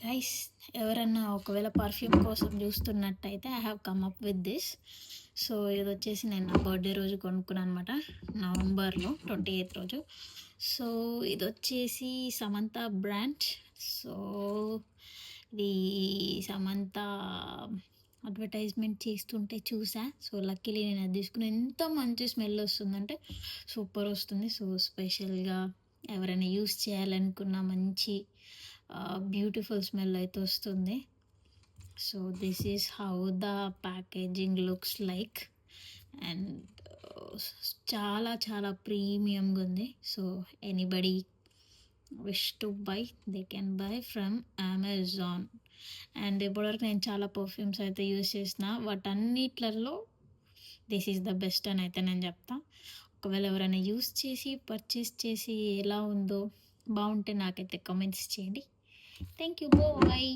Guys, ఎవరన్నా ఒకవేళ perfume కోసం చూస్తున్నట్టయితే I have come up with this. So ఇది వచ్చేసి నేను నా బర్త్డే రోజు కొనుక్కున్నాను అనమాట, నవంబర్లో 28th రోజు. సో ఇది వచ్చేసి సమంత బ్రాండ్. సో ఇది సమంత అడ్వర్టైజ్మెంట్ చేస్తుంటే చూసా. సో లక్కీలీ నేను అది తీసుకుని ఎంత మంచి స్మెల్ వస్తుందంటే సూపర్ వస్తుంది. సో స్పెషల్గా ఎవరైనా యూస్ చేయాలనుకున్న మంచి బ్యూటిఫుల్ స్మెల్ అయితే వస్తుంది. So this is how the packaging looks like. And చాలా చాలా ప్రీమియంగా ఉంది. So anybody wish to buy, they can buy from Amazon. And ఇప్పటివరకు నేను చాలా పర్ఫ్యూమ్స్ అయితే యూస్ చేసిన, వాటన్నిట్లలో దిస్ ఈజ్ ద బెస్ట్ అని అయితే నేను చెప్తా. ఒకవేళ ఎవరైనా యూస్ చేసి పర్చేస్ చేసి ఎలా ఉందో బాగుంటే నాకైతే కమెంట్స్ చేయండి. Thank you, bye.